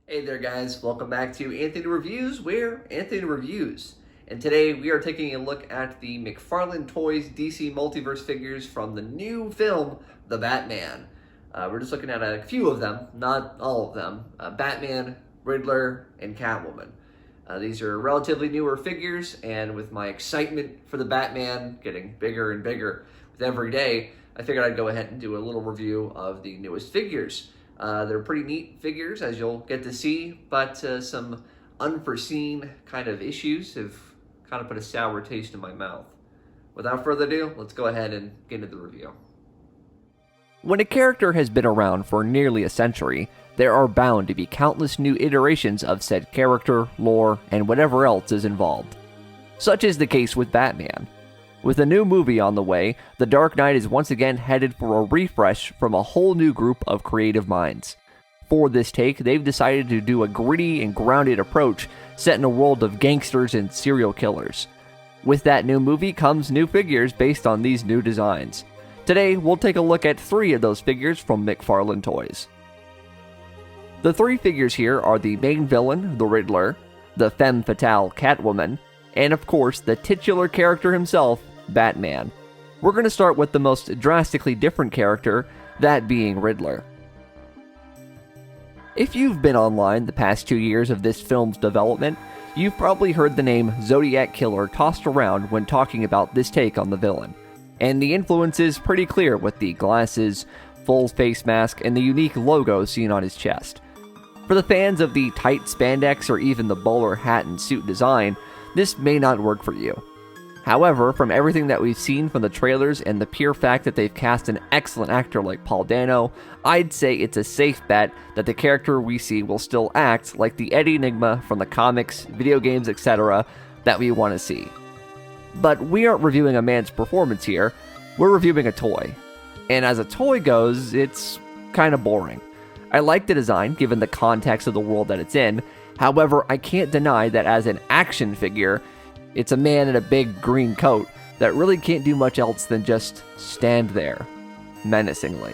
Hey there guys, welcome back to Anthony Reviews, where Anthony Reviews. And today we are taking a look at the McFarlane Toys DC Multiverse figures from the new film, The Batman. We're just looking at a few of them, not all of them. Batman, Riddler, and Catwoman. These are relatively newer figures, and with my excitement for the Batman getting bigger and bigger with every day, I figured I'd go ahead and do a little review of the newest figures. They're pretty neat figures, as you'll get to see, but some unforeseen kind of issues have kind of put a sour taste in my mouth. Without further ado, let's go ahead and get into the review. When a character has been around for nearly a century, there are bound to be countless new iterations of said character, lore, and whatever else is involved. Such is the case with Batman. With a new movie on the way, The Dark Knight is once again headed for a refresh from a whole new group of creative minds. For this take, they've decided to do a gritty and grounded approach set in a world of gangsters and serial killers. With that new movie comes new figures based on these new designs. Today, we'll take a look at 3 of those figures from McFarlane Toys. The 3 figures here are the main villain, the Riddler, the femme fatale Catwoman, and of course, the titular character himself, Batman. We're going to start with the most drastically different character, that being Riddler. If you've been online the past 2 years of this film's development, you've probably heard the name Zodiac Killer tossed around when talking about this take on the villain. And the influence is pretty clear with the glasses, full face mask, and the unique logo seen on his chest. For the fans of the tight spandex or even the bowler hat and suit design, this may not work for you. However, from everything that we've seen from the trailers and the pure fact that they've cast an excellent actor like Paul Dano, I'd say it's a safe bet that the character we see will still act like the Eddie Enigma from the comics, video games, etc. that we want to see. But we aren't reviewing a man's performance here, we're reviewing a toy. And as a toy goes, it's kind of boring. I like the design given the context of the world that it's in. However, I can't deny that as an action figure, it's a man in a big green coat that really can't do much else than just stand there, menacingly.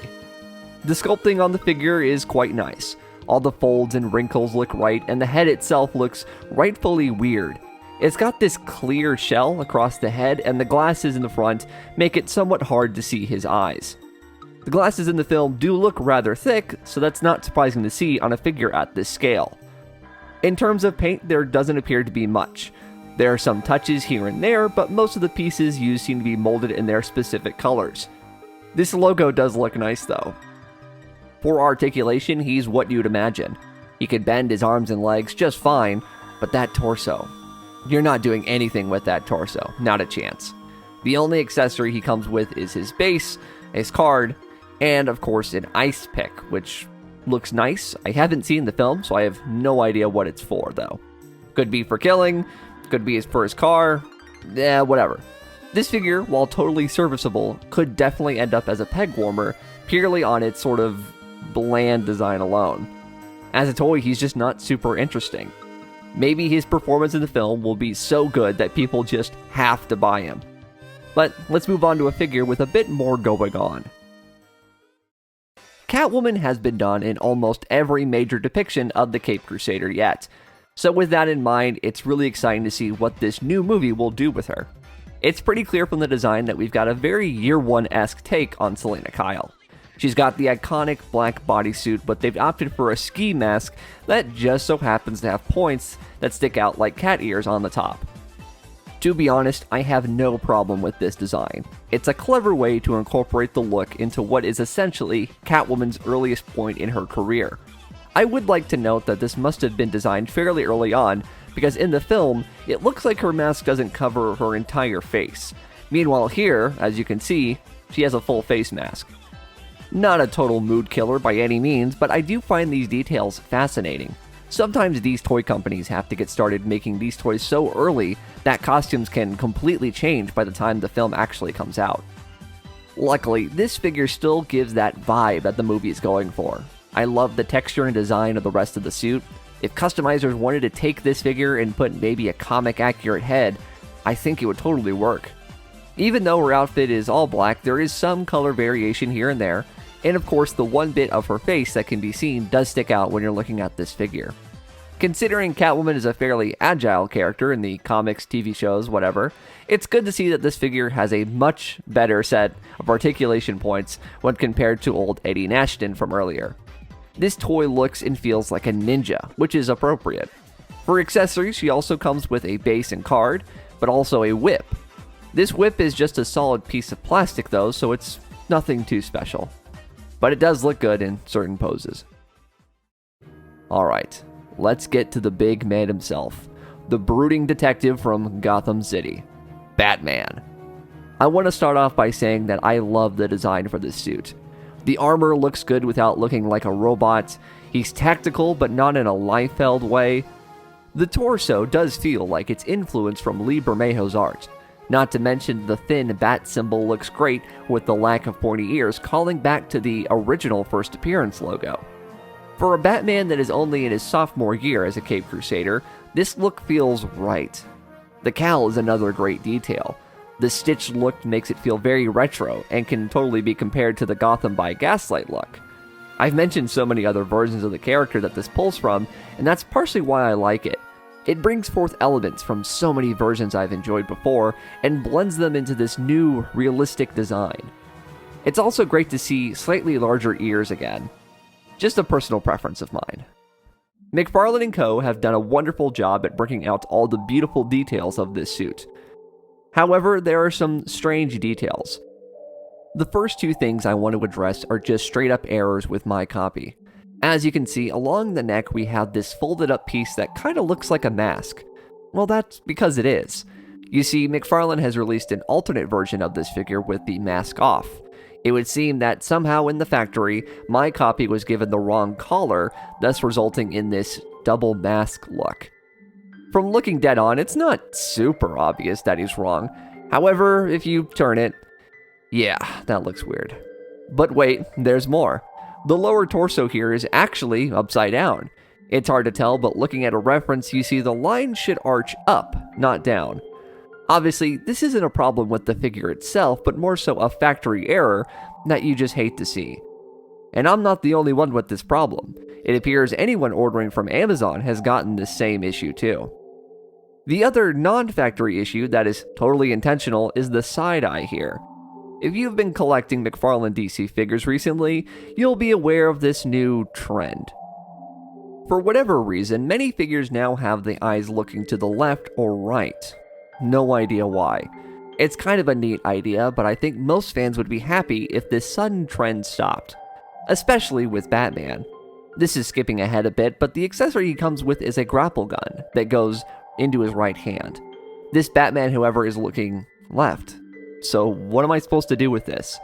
The sculpting on the figure is quite nice. All the folds and wrinkles look right, and the head itself looks rightfully weird. It's got this clear shell across the head, and the glasses in the front make it somewhat hard to see his eyes. The glasses in the film do look rather thick, so that's not surprising to see on a figure at this scale. In terms of paint, there doesn't appear to be much. There are some touches here and there, but most of the pieces used seem to be molded in their specific colors. This logo does look nice though. For articulation, he's what you'd imagine. He could bend his arms and legs just fine, but that torso. You're not doing anything with that torso, not a chance. The only accessory he comes with is his base, his card, and of course an ice pick, which looks nice. I haven't seen the film, so I have no idea what it's for, though. Could be for killing, could be for his car, whatever. This figure, while totally serviceable, could definitely end up as a peg warmer, purely on its sort of bland design alone. As a toy, he's just not super interesting. Maybe his performance in the film will be so good that people just have to buy him. But let's move on to a figure with a bit more going on. Catwoman has been done in almost every major depiction of the Caped Crusader yet, so with that in mind, it's really exciting to see what this new movie will do with her. It's pretty clear from the design that we've got a very Year One-esque take on Selena Kyle. She's got the iconic black bodysuit, but they've opted for a ski mask that just so happens to have points that stick out like cat ears on the top. To be honest, I have no problem with this design. It's a clever way to incorporate the look into what is essentially Catwoman's earliest point in her career. I would like to note that this must have been designed fairly early on, because in the film, it looks like her mask doesn't cover her entire face. Meanwhile here, as you can see, she has a full face mask. Not a total mood killer by any means, but I do find these details fascinating. Sometimes these toy companies have to get started making these toys so early that costumes can completely change by the time the film actually comes out. Luckily, this figure still gives that vibe that the movie is going for. I love the texture and design of the rest of the suit. If customizers wanted to take this figure and put maybe a comic-accurate head, I think it would totally work. Even though her outfit is all black, there is some color variation here and there, And of course, the one bit of her face that can be seen does stick out when you're looking at this figure. Considering Catwoman is a fairly agile character in the comics, TV shows, whatever, it's good to see that this figure has a much better set of articulation points when compared to old Eddie Nashton from earlier. This toy looks and feels like a ninja, which is appropriate. For accessories, she also comes with a base and card, but also a whip. This whip is just a solid piece of plastic though, so it's nothing too special. But it does look good in certain poses. Alright, let's get to the big man himself, the brooding detective from Gotham City, Batman. I want to start off by saying that I love the design for this suit. The armor looks good without looking like a robot. He's tactical, but not in a Liefeld way. The torso does feel like it's influenced from Lee Bermejo's art. Not to mention the thin bat symbol looks great with the lack of pointy ears, calling back to the original first appearance logo. For a Batman that is only in his sophomore year as a Caped Crusader, this look feels right. The cowl is another great detail. The stitched look makes it feel very retro and can totally be compared to the Gotham by Gaslight look. I've mentioned so many other versions of the character that this pulls from, and that's partially why I like it. It brings forth elements from so many versions I've enjoyed before and blends them into this new, realistic design. It's also great to see slightly larger ears again. Just a personal preference of mine. McFarlane & Co. have done a wonderful job at bringing out all the beautiful details of this suit. However, there are some strange details. The first two things I want to address are just straight up errors with my copy. As you can see, along the neck we have this folded up piece that kinda looks like a mask. Well, that's because it is. You see, McFarlane has released an alternate version of this figure with the mask off. It would seem that somehow in the factory, my copy was given the wrong collar, thus resulting in this double mask look. From looking dead on, it's not super obvious that he's wrong. However, if you turn it, yeah, that looks weird. But wait, there's more. The lower torso here is actually upside down. It's hard to tell, but looking at a reference, you see the line should arch up, not down. Obviously, this isn't a problem with the figure itself, but more so a factory error that you just hate to see. And I'm not the only one with this problem. It appears anyone ordering from Amazon has gotten this same issue too. The other non-factory issue that is totally intentional is the side eye here. If you've been collecting McFarlane DC figures recently, you'll be aware of this new trend. For whatever reason, many figures now have the eyes looking to the left or right. No idea why. It's kind of a neat idea, but I think most fans would be happy if this sudden trend stopped. Especially with Batman. This is skipping ahead a bit, but the accessory he comes with is a grapple gun that goes into his right hand. This Batman, however, is looking left. So what am I supposed to do with this?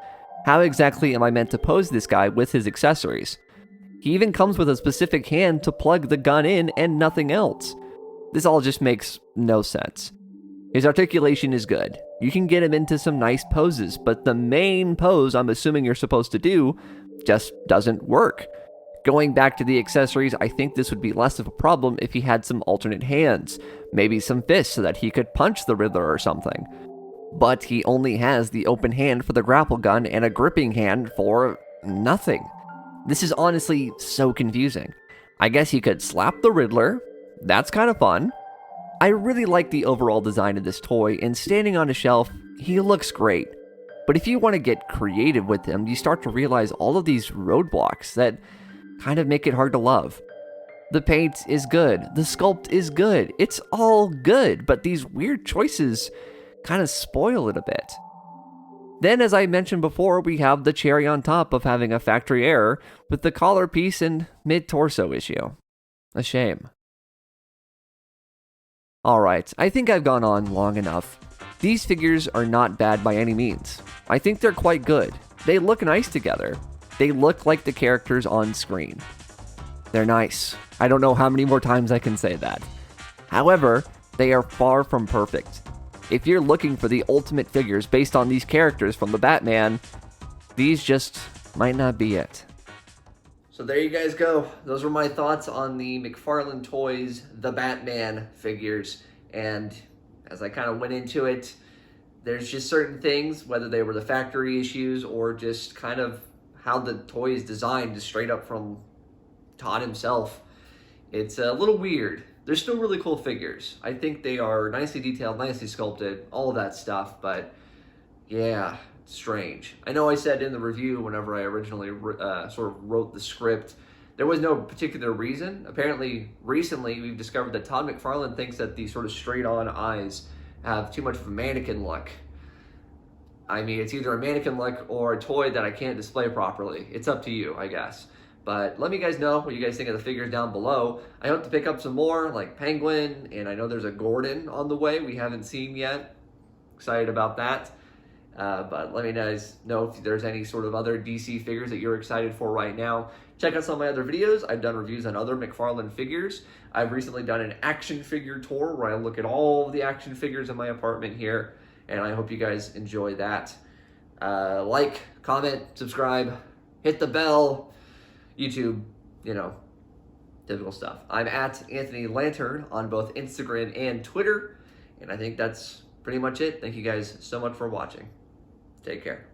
How exactly am I meant to pose this guy with his accessories? He even comes with a specific hand to plug the gun in and nothing else. This all just makes no sense. His articulation is good. You can get him into some nice poses, but the main pose I'm assuming you're supposed to do just doesn't work. Going back to the accessories, I think this would be less of a problem if he had some alternate hands, maybe some fists so that he could punch the Riddler or something. But he only has the open hand for the grapple gun and a gripping hand for nothing. This is honestly so confusing. I guess he could slap the Riddler. That's kind of fun. I really like the overall design of this toy, and standing on a shelf, he looks great. But if you want to get creative with him, you start to realize all of these roadblocks that kind of make it hard to love. The paint is good, the sculpt is good, it's all good, but these weird choices kind of spoil it a bit. Then, as I mentioned before, we have the cherry on top of having a factory error with the collar piece and mid-torso issue. A shame. Alright, I think I've gone on long enough. These figures are not bad by any means. I think they're quite good. They look nice together. They look like the characters on screen. They're nice. I don't know how many more times I can say that. However, they are far from perfect. If you're looking for the ultimate figures based on these characters from the Batman, these just might not be it. So there you guys go. Those were my thoughts on the McFarlane Toys, the Batman figures. And as I kind of went into it, there's just certain things, whether they were the factory issues or just kind of how the toy is designed, just straight up from Todd himself. It's a little weird. They're still really cool figures. I think they are nicely detailed, nicely sculpted, all of that stuff, but yeah, it's strange. I know I said in the review, whenever I originally sort of wrote the script, there was no particular reason. Apparently, recently, we've discovered that Todd McFarlane thinks that these sort of straight-on eyes have too much of a mannequin look. I mean, it's either a mannequin look or a toy that I can't display properly. It's up to you, I guess. But let me guys know what you guys think of the figures down below. I hope to pick up some more, like Penguin, and I know there's a Gordon on the way we haven't seen yet. Excited about that. But let me guys know if there's any sort of other DC figures that you're excited for right now. Check out some of my other videos. I've done reviews on other McFarlane figures. I've recently done an action figure tour where I look at all of the action figures in my apartment here, and I hope you guys enjoy that. Like, comment, subscribe, hit the bell. YouTube, you know, typical stuff. I'm at Anthony Lantern on both Instagram and Twitter, and I think that's pretty much it. Thank you guys so much for watching. Take care.